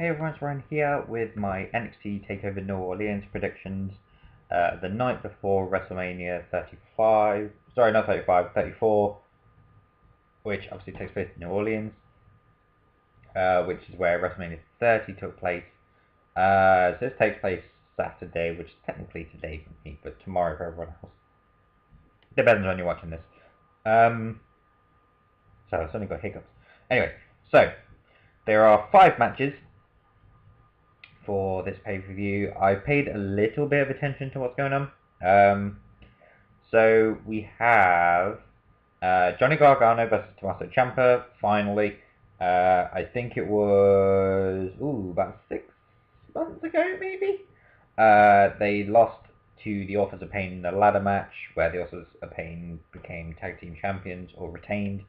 Hey everyone, it's Ryan here with my NXT Takeover New Orleans predictions the night before WrestleMania 35, sorry not 35, 34, which obviously takes place in New Orleans, which is where WrestleMania 30 took place. So this takes place Saturday, which is technically today for me, but tomorrow for everyone else. Depends on when you're watching this. So I've suddenly got hiccups. Anyway, so there are 5 matches for this pay-per-view. I paid a little bit of attention to what's going on. So we have Johnny Gargano versus Tommaso Ciampa, finally. I think it was about 6 months ago, maybe? They lost to the Authors of Pain in the ladder match, where the Authors of Pain became tag team champions, or retained.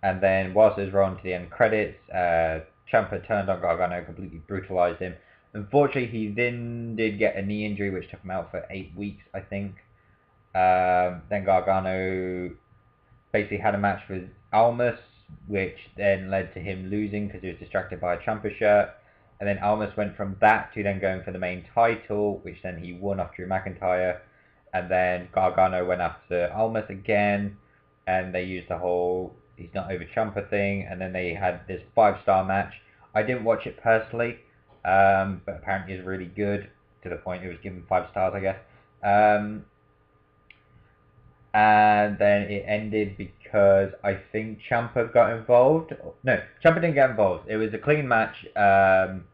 And then whilst it was rolling to the end credits, Ciampa turned on Gargano, completely brutalized him. Unfortunately, he then did get a knee injury, which took him out for 8 weeks, I think. Then Gargano basically had a match with Almas, which then led to him losing because he was distracted by a Ciampa shirt. And then Almas went from that to then going for the main title, which then he won off Drew McIntyre. And then Gargano went after Almas again, and they used the whole he's not over Ciampa thing. And then they had this 5-star match. I didn't watch it personally, but apparently it's really good, to the point it was given 5 stars, I guess. And then it ended because I think Ciampa got involved. No, Ciampa didn't get involved. It was a clean match. And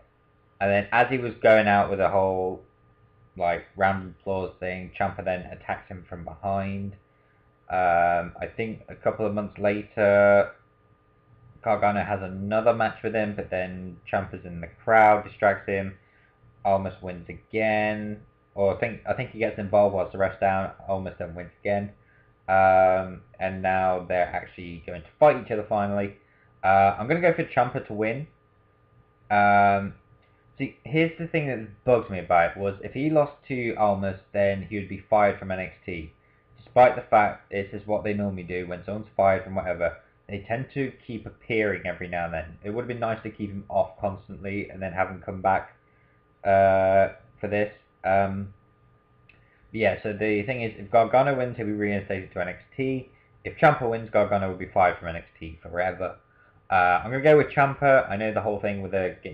then as he was going out with a whole round of applause thing, Ciampa then attacks him from behind. I think a couple of months later, Gargano has another match with him, but then Ciampa's in the crowd, distracts him. Almas wins again, or I think he gets involved whilst the ref's down. Almas then wins again, and now they're actually going to fight each other finally. I'm going to go for Ciampa to win. See, here's the thing that bugs me about it, was if he lost to Almas, then he would be fired from NXT. Despite the fact this is what they normally do when someone's fired from whatever, they tend to keep appearing every now and then. It would have been nice to keep him off constantly and then have him come back for this. Yeah, so the thing is, if Gargano wins, he'll be reinstated to NXT. If Ciampa wins, Gargano will be fired from NXT forever. I'm going to go with Ciampa. I know the whole thing with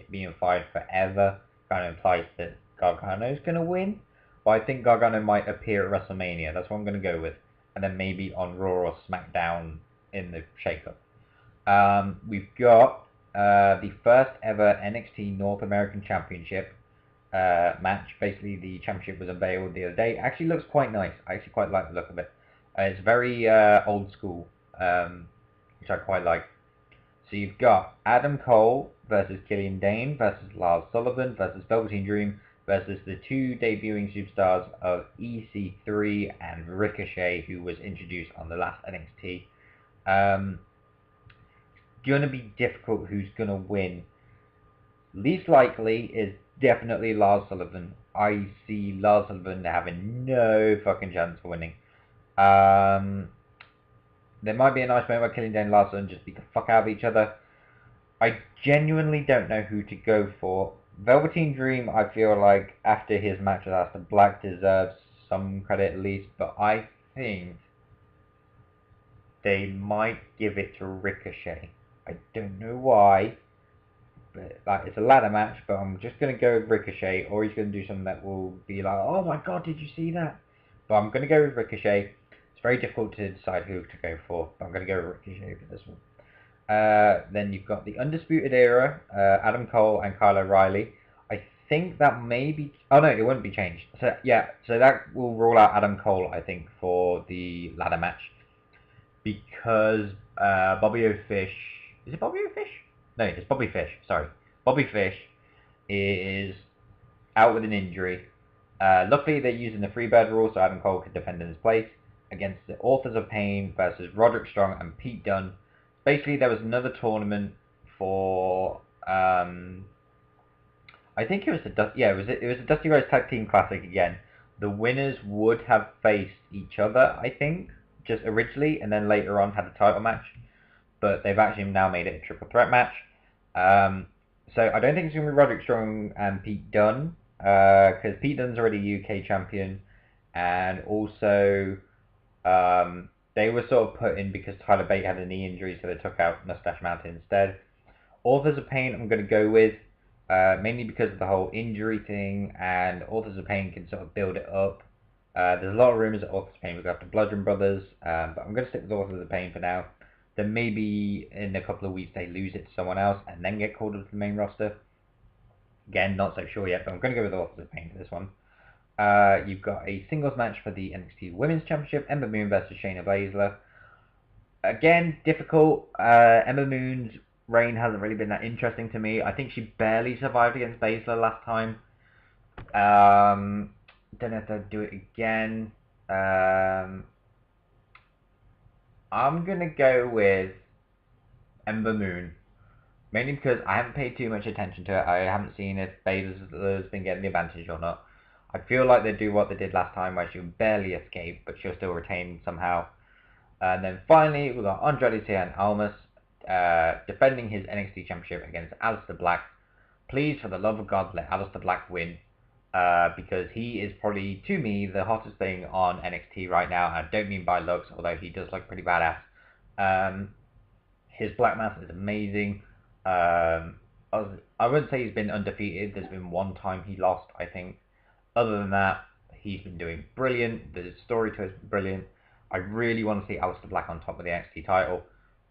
being fired forever kind of implies that Gargano's going to win. But I think Gargano might appear at WrestleMania. That's what I'm going to go with. And then maybe on Raw or SmackDown in the shake-up. We've got the first ever NXT North American Championship match. Basically, the championship was unveiled the other day. It actually looks quite nice. I actually quite like the look of it. It's very old school, which I quite like. So you've got Adam Cole versus Killian Dane versus Lars Sullivan versus Velveteen Dream versus the 2 debuting superstars of EC3 and Ricochet, who was introduced on the last NXT. Going to be difficult who's going to win. Least likely is definitely Lars Sullivan. I see Lars Sullivan having no fucking chance for winning. There might be a nice moment where Killian Dane and Lars Sullivan just beat the fuck out of each other. I genuinely don't know who to go for. Velveteen Dream, I feel like after his match with Aleister Black, deserves some credit at least, but I think they might give it to Ricochet. I don't know why, but it's a ladder match, but I'm just going to go with Ricochet, or he's going to do something that will be like, oh my god, did you see that? But I'm going to go with Ricochet. It's very difficult to decide who to go for, but I'm going to go with Ricochet for this one. Then you've got the Undisputed Era, Adam Cole and Kyle O'Reilly. I think that may be... Oh no, it won't be changed. So yeah, so that will rule out Adam Cole, I think, for the ladder match. Because Bobby O. Fish... Is it Bobby O. Fish? No, it's Bobby Fish, sorry. Bobby Fish is out with an injury. Luckily, they're using the Freebird rule, so Adam Cole could defend in his place against the Authors of Pain versus Roderick Strong and Pete Dunne. Basically, there was another tournament for, I think it was it was a Dusty Rhodes Tag Team Classic again. The winners would have faced each other, I think, just originally, and then later on had a title match. But they've actually now made it a triple threat match. So I don't think it's going to be Roderick Strong and Pete Dunne, because Pete Dunne's already UK champion, and also they were sort of put in because Tyler Bate had a knee injury, so they took out Mustache Mountain instead. Authors of Pain I'm going to go with, mainly because of the whole injury thing, and Authors of Pain can sort of build it up. There's a lot of rumours that Authors of Pain will go after Bludgeon Brothers, but I'm going to stick with Authors of Pain for now. Then maybe in a couple of weeks they lose it to someone else and then get called up to the main roster. Again, not so sure yet, but I'm going to go with Authors of Pain for this one. You've got a singles match for the NXT Women's Championship, Ember Moon versus Shayna Baszler. Again, difficult. Ember Moon's reign hasn't really been that interesting to me. I think she barely survived against Baszler last time. Don't know if they'll do it again. I'm going to go with Ember Moon. Mainly because I haven't paid too much attention to it. I haven't seen if Baszler's been getting the advantage or not. I feel like they do what they did last time, where she'll barely escape, but she'll still retain somehow. And then finally, we've got Andrade Cien Almas defending his NXT Championship against Aleister Black. Please, for the love of God, let Aleister Black win. Because he is probably, to me, the hottest thing on NXT right now. I don't mean by looks, although he does look pretty badass. His Black Mass is amazing. I wouldn't say he's been undefeated. There's been one time he lost, I think. Other than that, he's been doing brilliant. The story to it is brilliant. I really want to see Aleister Black on top of the NXT title.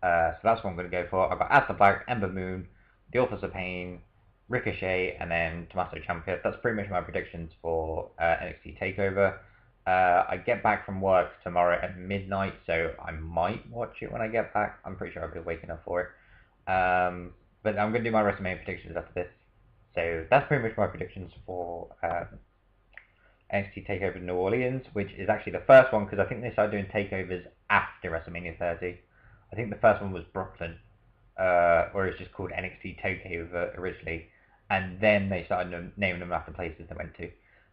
So that's what I'm going to go for. I've got Aleister Black, Ember Moon, The Authors of Pain, Ricochet, and then Tommaso Ciampa. That's pretty much my predictions for NXT Takeover. I get back from work tomorrow at midnight, so I might watch it when I get back. I'm pretty sure I'll be waking up for it. But I'm going to do my WrestleMania predictions after this. So that's pretty much my predictions for NXT Takeover New Orleans, which is actually the first one because I think they started doing takeovers after WrestleMania 30. I think the first one was Brooklyn, or it's just called NXT Takeover originally, and then they started naming them after places they went to.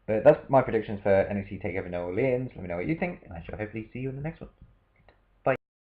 But that's my predictions for NXT Takeover New Orleans. Let me know what you think, and I shall hopefully see you in the next one.